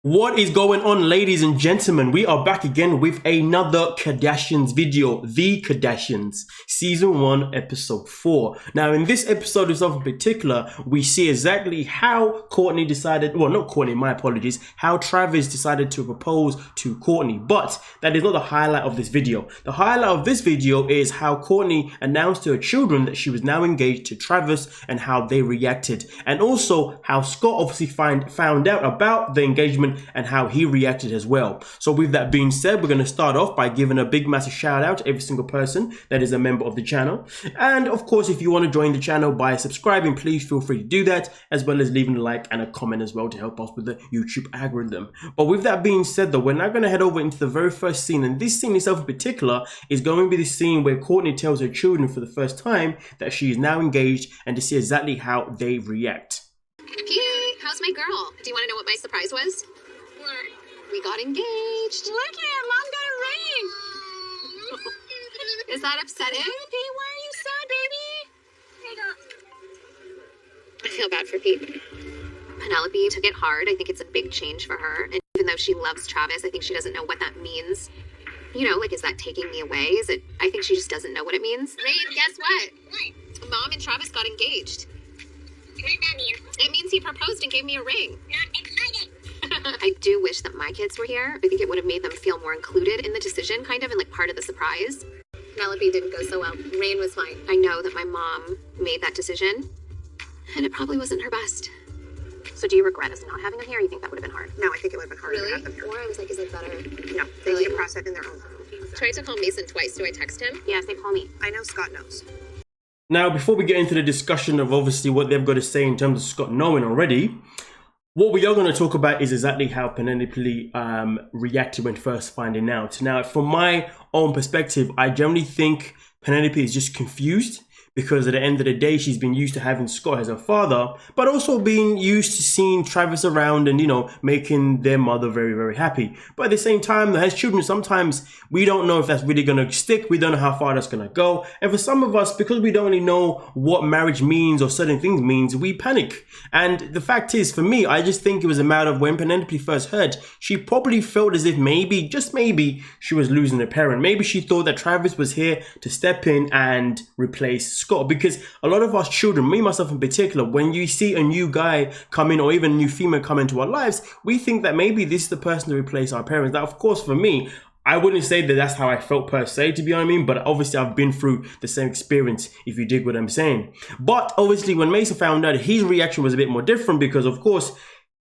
What is going on, ladies and gentlemen? We are back again with another Kardashians video, The Kardashians, Season 1, Episode 4. Now, in this episode itself in particular, we see exactly how Kourtney decided, well, not Kourtney, my apologies, how Travis decided to propose to Kourtney. But that is not the highlight of this video. The highlight of this video is how Kourtney announced to her children that she was now engaged to Travis and how they reacted. And also how Scott obviously found out about the engagement and how he reacted as well. So with that being said, we're going to start off by giving a big massive shout out to every single person that is a member of the channel. And of course, if you want to join the channel by subscribing, please feel free to do that, as well as leaving a like and a comment as well to help us with the YouTube algorithm. But with that being said though, we're now going to head over into the very first scene, and this scene itself in particular is going to be the scene where Kourtney tells her children for the first time that she is now engaged, and to see exactly how they react. Pete, how's my girl? Do you want to know what my surprise was? What? We got engaged. Look at Mom got a ring. Is that upsetting? Pete, why are you sad, baby? I feel bad for Pete. Penelope took it hard. I think it's a big change for her. And even though she loves Travis, I think she doesn't know what that means. You know, like, is that taking me away? Is it? I think she just doesn't know what it means. Rain, guess what? What? Mom and Travis got engaged. What does that mean? It means he proposed and gave me a ring. Not excited. I do wish that my kids were here. I think it would have made them feel more included in the decision, kind of, and like part of the surprise. Penelope didn't go so well. Rain was fine. I know that my mom made that decision, and it probably wasn't her best. So do you regret us not having them here, or you think that would have been hard? No, I think it would have been harder to Really? have them here. Or I was like, is it better? No, they need to process it in their own. Tried to call Mason twice. Do I text him? Yes, they call me. I know Scott knows. Now, before we get into the discussion of obviously what they've got to say in terms of Scott knowing already, what we are going to talk about is exactly how Penelope reacted when first finding out. Now, from my own perspective, I generally think Penelope is just confused, because at the end of the day, she's been used to having Scott as her father, but also being used to seeing Travis around and, you know, making their mother very, very happy. But at the same time, as children, sometimes we don't know if that's really going to stick. We don't know how far that's going to go. And for some of us, because we don't really know what marriage means or certain things means, we panic. And the fact is, for me, I just think it was a matter of when Penelope first heard, she probably felt as if maybe, just maybe, she was losing a parent. Maybe she thought that Travis was here to step in and replace Scott, because a lot of us children, me myself in particular, when you see a new guy come in or even a new female come into our lives, we think that maybe this is the person to replace our parents. Now, of course, for me, I wouldn't say that that's how I felt per se, to be honest, but obviously I've been through the same experience, if you dig what I'm saying. But obviously when Mason found out, his reaction was a bit more different, because of course,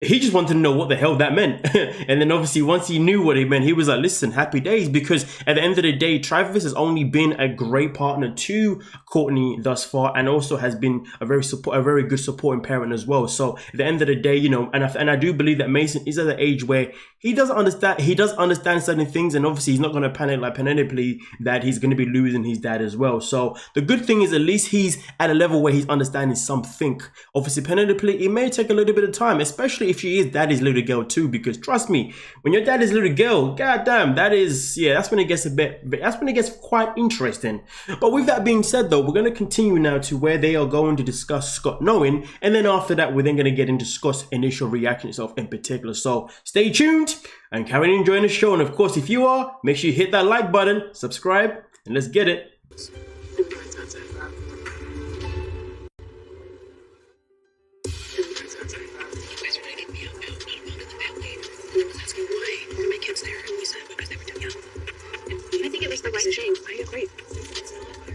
he just wanted to know what the hell that meant. And then obviously once he knew what it meant, he was like, listen, happy days. Because at the end of the day, Travis has only been a great partner to Kourtney thus far, and also has been a very good supporting parent as well. So at the end of the day, you know, and I do believe that Mason is at the age where he does understand certain things, and obviously he's not going to panic like Penelope that he's going to be losing his dad as well. So the good thing is at least he's at a level where he's understanding something. Obviously Penelope, it may take a little bit of time, especially if she is daddy's little girl too, because trust me, when you're daddy's little girl, goddamn, that's when it gets quite interesting. But with that being said though, we're going to continue now to where they are going to discuss Scott knowing, and then after that we're then going to get into Scott's initial reaction itself in particular. So stay tuned and carry on enjoying the show, and of course if you are, make sure you hit that like button, subscribe, and let's get it. I agree.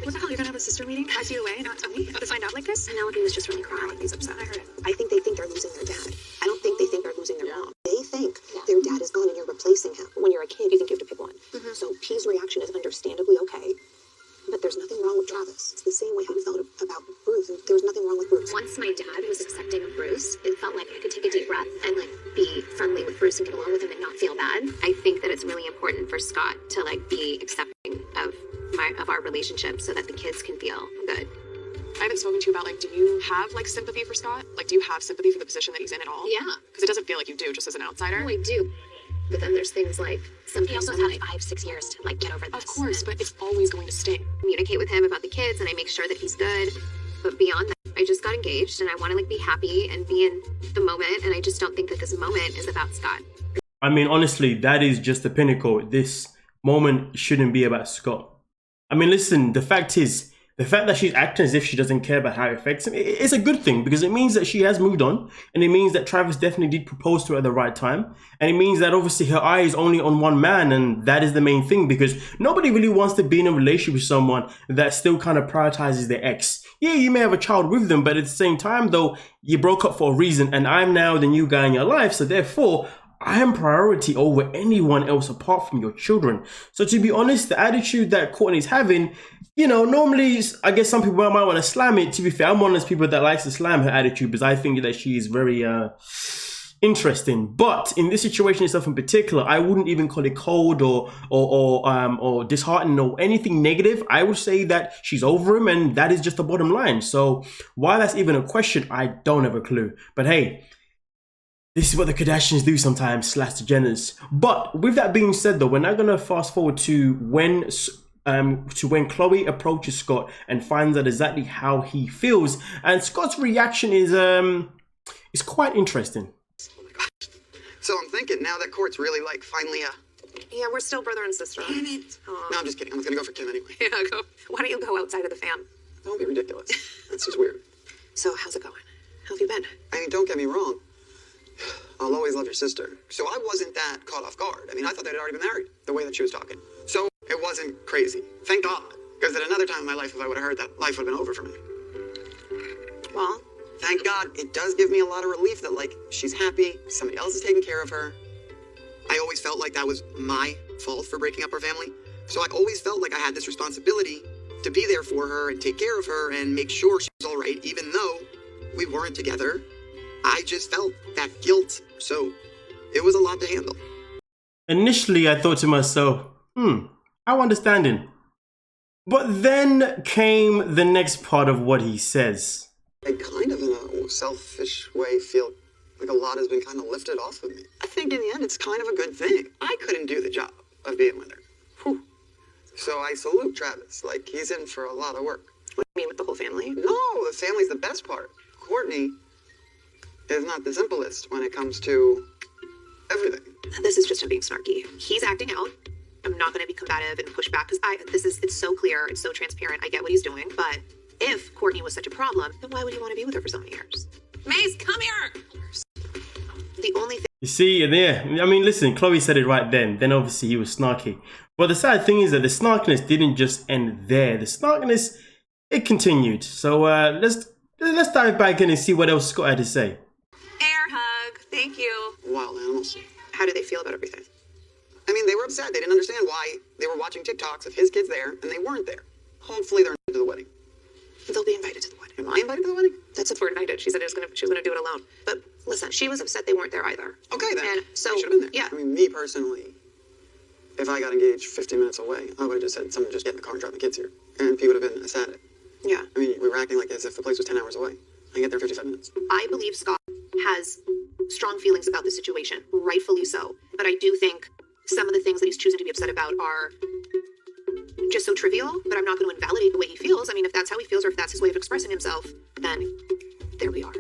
What the hell? You're gonna have a sister meeting? Pass you away, not tell me? To find out like this? Penelope was just really crying. He's upset. I heard it. I think they think they're losing their dad. I don't think they think they're losing their mom. They think their dad is gone and you're replacing him. When you're a kid, you think you have to pick one. So P's reaction is understandably okay, but there's nothing wrong with Travis. It's the same way I felt about Bruce, and there was nothing wrong with Bruce. Once my dad was accepting of Bruce, it felt like I could take a deep breath and like be friendly with Bruce and get along with him and not feel bad. I think that it's really important for Scott to like be accepting of our relationship so that the kids can feel good. I haven't spoken to you about, like, do you have, like, sympathy for Scott? Like, do you have sympathy for the position that he's in at all? Yeah. Because it doesn't feel like you do, just as an outsider. No, I do. But then there's things like sometimes He also have 5-6 years to like get over this. Of course, but it's always going to sting. Communicate with him about the kids, and I make sure that he's good. But beyond that, I just got engaged and I want to like be happy and be in the moment. And I just don't think that this moment is about Scott. I mean, honestly, that is just the pinnacle. This moment shouldn't be about Scott. I mean, listen, the fact that she's acting as if she doesn't care about how it affects him, it's a good thing because it means that she has moved on, and it means that Travis definitely did propose to her at the right time, and it means that obviously her eye is only on one man, and that is the main thing because nobody really wants to be in a relationship with someone that still kind of prioritizes their ex. Yeah, you may have a child with them, but at the same time though, you broke up for a reason, and I'm now the new guy in your life, so therefore I am priority over anyone else apart from your children. So to be honest, the attitude that Kourtney's having, you know, normally I guess some people might want to slam it. To be fair, I'm one of those people that likes to slam her attitude because I think that she is very interesting. But in this situation itself in particular, I wouldn't even call it cold or disheartening or anything negative. I would say that she's over him, and that is just the bottom line. So why that's even a question, I don't have a clue. But hey, this is what the Kardashians do sometimes, / the Jenners. But with that being said, though, we're now gonna fast forward to when Khloe approaches Scott and finds out exactly how he feels, and Scott's reaction is quite interesting. Oh my gosh! So I'm thinking now that Court's really like finally Yeah, we're still brother and sister. Damn it! No, I'm just kidding. I was gonna go for Kim anyway. Yeah, go. Why don't you go outside of the fam? Don't be ridiculous. That's just weird. So how's it going? How have you been? I mean, don't get me wrong. I'll always love your sister. So I wasn't that caught off guard. I mean, I thought they'd already been married, the way that she was talking. So it wasn't crazy. Thank God. Because at another time in my life, if I would have heard that, life would have been over for me. Well, thank God. It does give me a lot of relief that, like, she's happy, somebody else is taking care of her. I always felt like that was my fault for breaking up her family. So I always felt like I had this responsibility to be there for her and take care of her and make sure she was all right, even though we weren't together. I just felt that guilt, so it was a lot to handle. Initially, I thought to myself, I'm understanding. But then came the next part of what he says. I kind of, in a selfish way, feel like a lot has been kind of lifted off of me. I think in the end, it's kind of a good thing. I couldn't do the job of being with her. Whew. So I salute Travis. Like, he's in for a lot of work. what do you mean with the whole family? No, the family's the best part. Kourtney is not the simplest when it comes to everything. This is just him being snarky. He's acting out. I'm not going to be combative and push back because it's so clear, it's so transparent. I get what he's doing, but if Kourtney was such a problem, then why would he want to be with her for so many years? Maze, come here. The only thing. You see, there. I mean, listen, Khloe said it right then. Then obviously he was snarky. But the sad thing is that the snarkiness didn't just end there. The snarkiness, it continued. So let's dive back in and see what else Scott had to say. Air hug. Thank you. Wild animals. How do they feel about everything? I mean, they were upset. They didn't understand why they were watching TikToks of his kids there, and they weren't there. Hopefully they're invited to the wedding. They'll be invited to the wedding. Am I invited to the wedding? That's if we're invited. She said she was gonna do it alone. But listen, she was upset they weren't there either. Okay, then. And so they should have been there. yeah. I mean, me personally, if I got engaged 15 minutes away, I would have just said, someone just get in the car and drive the kids here. And he would have been ecstatic. Yeah. I mean, we were acting like as if the place was 10 hours away. I can get there in 55 minutes. I believe Scott has strong feelings about the situation, rightfully so. But I do think some of the things that he's choosing to be upset about are just so trivial, but I'm not going to invalidate the way he feels. I mean, if that's how he feels or if that's his way of expressing himself, then there we are.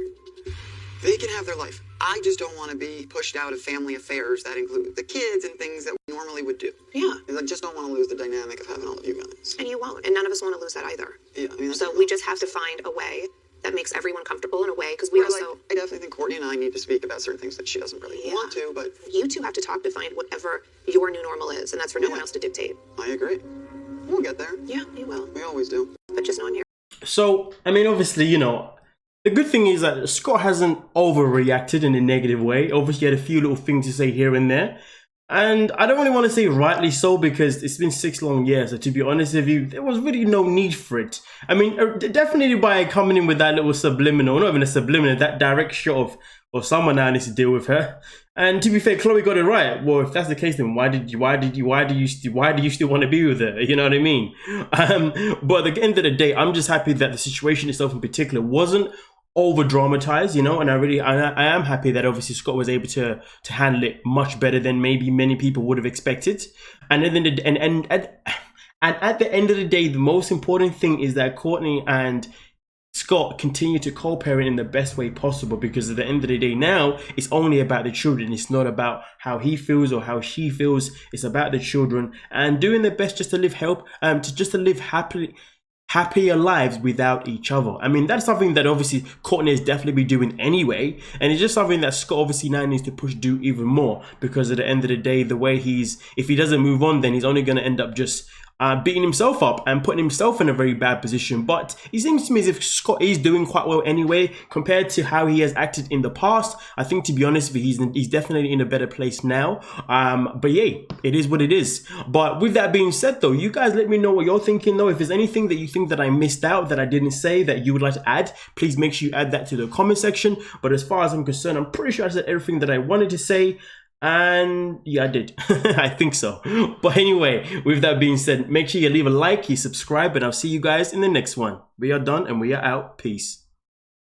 They can have their life. I just don't want to be pushed out of family affairs that include the kids and things that we normally would do. Yeah. I just don't want to lose the dynamic of having all of you guys. And you won't. And none of us want to lose that either. Yeah, I mean, so we just have to find a way that makes everyone comfortable in a way, because we also... Like, I definitely think Kourtney and I need to speak about certain things that she doesn't really want to, but... You two have to talk to find whatever your new normal is, and that's for no one else to dictate. I agree. We'll get there. Yeah, you will. We always do. But just knowing here. So, I mean, obviously, you know, the good thing is that Scott hasn't overreacted in a negative way. Obviously, he had a few little things to say here and there. And I don't really want to say rightly so because it's been 6 long years. So to be honest with you, there was really no need for it. I mean, definitely by coming in with that little subliminal, not even a subliminal, that direct shot of someone now needs to deal with her. And to be fair, Khloe got it right. Well, if that's the case, then why do you still want to be with her? You know what I mean? But at the end of the day, I'm just happy that the situation itself in particular wasn't over dramatized, you know, and I am happy that obviously Scott was able to handle it much better than maybe many people would have expected. And at the end of the day, the most important thing is that Kourtney and Scott continue to co-parent in the best way possible, because at the end of the day now, it's only about the children. It's not about how he feels or how she feels. It's about the children and doing their best just to live to live happier lives without each other. I mean, that's something that obviously Kourtney is definitely be doing anyway, and it's just something that Scott obviously now needs to do even more, because at the end of the day, the way if he doesn't move on, then he's only going to end up just beating himself up and putting himself in a very bad position. But it seems to me as if Scott is doing quite well anyway compared to how he has acted in the past. I think, to be honest with you, he's definitely in a better place now. But yeah, it is what it is. But with that being said though, you guys let me know what you're thinking though. If there's anything that you think that I missed out, that I didn't say, that you would like to add, please make sure you add that to the comment section. But as far as I'm concerned, I'm pretty sure I said everything that I wanted to say. And yeah, I did. I think so. But anyway, with that being said, make sure you leave a like, you subscribe, and I'll see you guys in the next one. We are done and we are out. Peace.